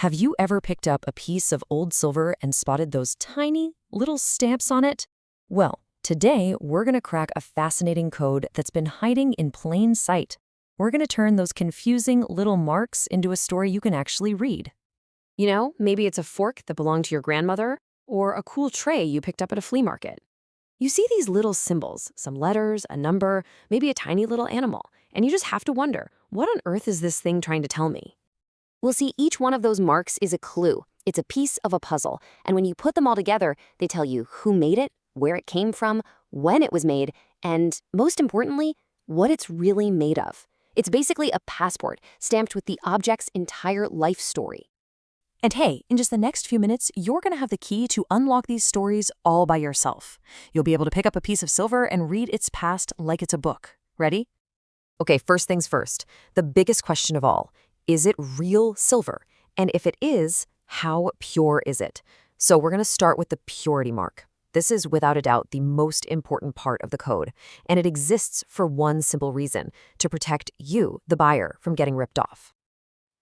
Have you ever picked up a piece of old silver and spotted those tiny little stamps on it? Well, today we're going to crack a fascinating code that's been hiding in plain sight. We're going to turn those confusing little marks into a story you can actually read. You know, maybe it's a fork that belonged to your grandmother, or a cool tray you picked up at a flea market. You see these little symbols, some letters, a number, maybe a tiny little animal, and you just have to wonder, what on earth is this thing trying to tell me? Well, see, each one of those marks is a clue. It's a piece of a puzzle, and when you put them all together, they tell you who made it, where it came from, when it was made, and, most importantly, what it's really made of. It's basically a passport stamped with the object's entire life story. And hey, in just the next few minutes, you're going to have the key to unlock these stories all by yourself. You'll be able to pick up a piece of silver and read its past like it's a book. Ready? Okay, first things first. The biggest question of all. Is it real silver? And if it is, how pure is it? So we're going to start with the purity mark. This is without a doubt the most important part of the code, and it exists for one simple reason: to protect you, the buyer, from getting ripped off.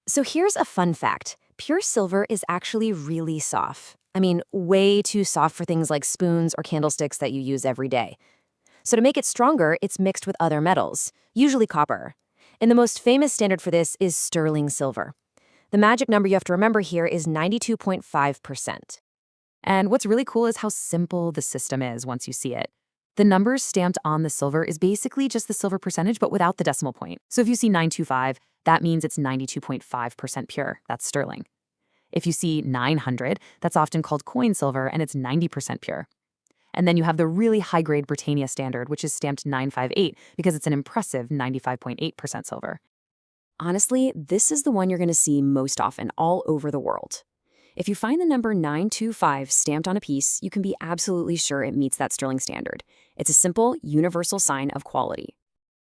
So here's a fun fact. Pure silver is actually really soft. I mean, way too soft for things like spoons or candlesticks that you use every day. So to make it stronger, it's mixed with other metals, usually copper. And the most famous standard for this is sterling silver. The magic number you have to remember here is 92.5%. And what's really cool is how simple the system is once you see it. The numbers stamped on the silver is basically just the silver percentage, but without the decimal point. So if you see 925, that means it's 92.5% pure. That's sterling. If you see 900, that's often called coin silver, and it's 90% pure. And then you have the really high-grade Britannia standard, which is stamped 958 because it's an impressive 95.8% silver. Honestly, this is the one you're going to see most often all over the world. If you find the number 925 stamped on a piece, you can be absolutely sure it meets that sterling standard. It's a simple, universal sign of quality.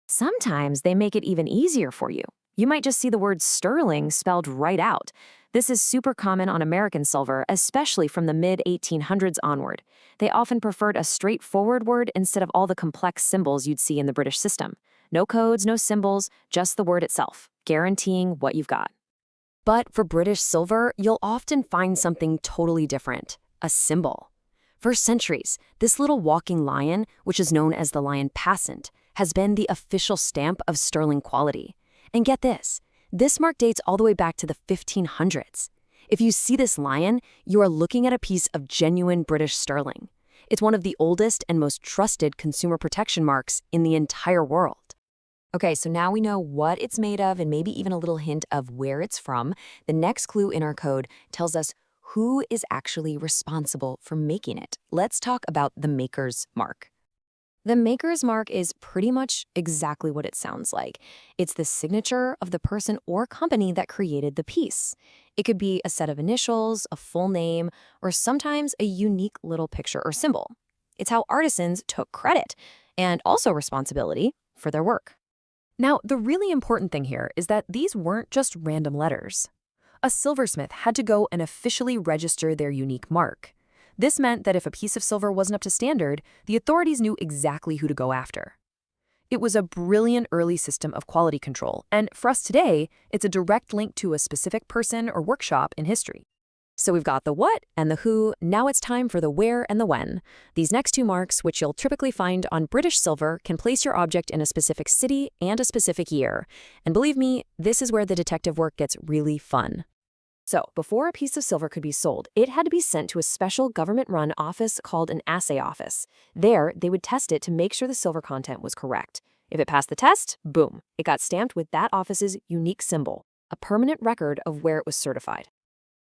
Sometimes they make it even easier for you. You might just see the word sterling spelled right out. This is super common on American silver, especially from the mid-1800s onward. They often preferred a straightforward word instead of all the complex symbols you'd see in the British system. No codes, no symbols, just the word itself, guaranteeing what you've got. But for British silver, you'll often find something totally different, a symbol. For centuries, this little walking lion, which is known as the lion passant, has been the official stamp of sterling quality. And get this mark dates all the way back to the 1500s. If you see this lion, you are looking at a piece of genuine British sterling. It's one of the oldest and most trusted consumer protection marks in the entire world. Okay, so now we know what it's made of and maybe even a little hint of where it's from. The next clue in our code tells us who is actually responsible for making it. Let's talk about the maker's mark. The maker's mark is pretty much exactly what it sounds like. It's the signature of the person or company that created the piece. It could be a set of initials, a full name, or sometimes a unique little picture or symbol. It's how artisans took credit and also responsibility for their work. Now, the really important thing here is that these weren't just random letters. A silversmith had to go and officially register their unique mark. This meant that if a piece of silver wasn't up to standard, the authorities knew exactly who to go after. It was a brilliant early system of quality control, and for us today, it's a direct link to a specific person or workshop in history. So we've got the what and the who, now it's time for the where and the when. These next two marks, which you'll typically find on British silver, can place your object in a specific city and a specific year. And believe me, this is where the detective work gets really fun. So, before a piece of silver could be sold, it had to be sent to a special government-run office called an assay office. There, they would test it to make sure the silver content was correct. If it passed the test, boom, it got stamped with that office's unique symbol, a permanent record of where it was certified.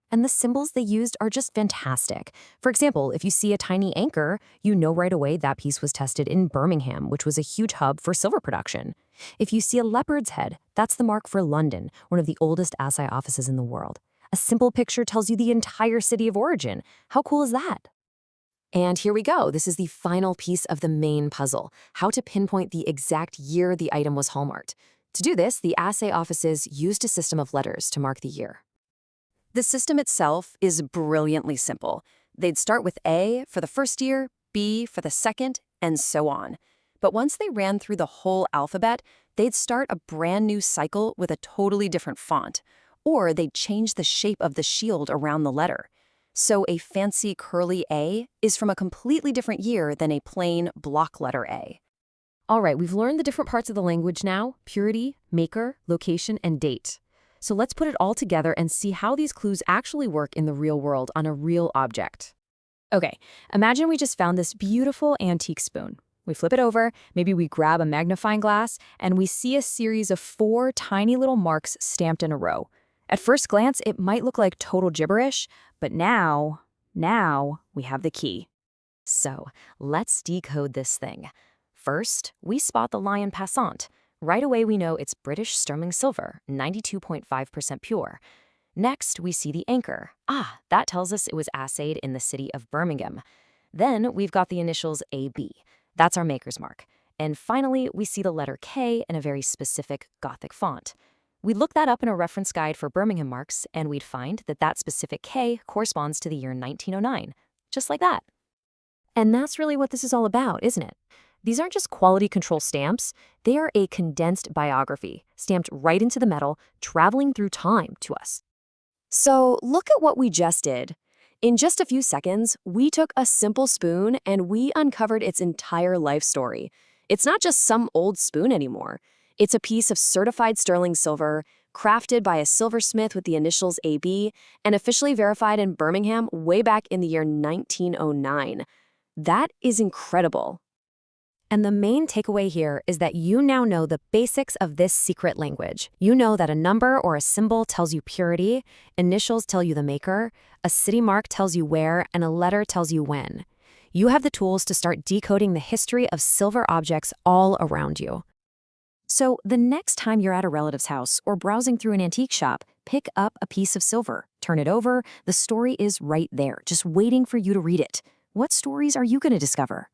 And the symbols they used are just fantastic. For example, if you see a tiny anchor, you know right away that piece was tested in Birmingham, which was a huge hub for silver production. If you see a leopard's head, that's the mark for London, one of the oldest assay offices in the world. A simple picture tells you the entire city of origin. How cool is that? And here we go. This is the final piece of the main puzzle, how to pinpoint the exact year the item was hallmarked. To do this, the assay offices used a system of letters to mark the year. The system itself is brilliantly simple. They'd start with A for the first year, B for the second, and so on. But once they ran through the whole alphabet, they'd start a brand new cycle with a totally different font. or they'd change the shape of the shield around the letter. So a fancy curly A is from a completely different year than a plain block letter A. All right, we've learned the different parts of the language now: purity, maker, location, and date. So let's put it all together and see how these clues actually work in the real world on a real object. Okay, imagine we just found this beautiful antique spoon. We flip it over, maybe we grab a magnifying glass, and we see a series of 4 tiny little marks stamped in a row. At first glance, it might look like total gibberish, but now we have the key. So let's decode this thing. First, we spot the lion passant. Right away we know it's British sterling silver, 92.5% pure. Next, we see the anchor. That tells us it was assayed in the city of Birmingham. Then we've got the initials AB. That's our maker's mark. And finally, we see the letter K in a very specific Gothic font. We'd look that up in a reference guide for Birmingham marks, and we'd find that that specific K corresponds to the year 1909. Just like that. And that's really what this is all about, isn't it? These aren't just quality control stamps. They are a condensed biography, stamped right into the metal, traveling through time to us. So look at what we just did. In just a few seconds, we took a simple spoon and we uncovered its entire life story. It's not just some old spoon anymore. It's a piece of certified sterling silver, crafted by a silversmith with the initials AB, and officially verified in Birmingham way back in the year 1909. That is incredible. And the main takeaway here is that you now know the basics of this secret language. You know that a number or a symbol tells you purity, initials tell you the maker, a city mark tells you where, and a letter tells you when. You have the tools to start decoding the history of silver objects all around you. So the next time you're at a relative's house or browsing through an antique shop, pick up a piece of silver, turn it over, the story is right there, just waiting for you to read it. What stories are you going to discover?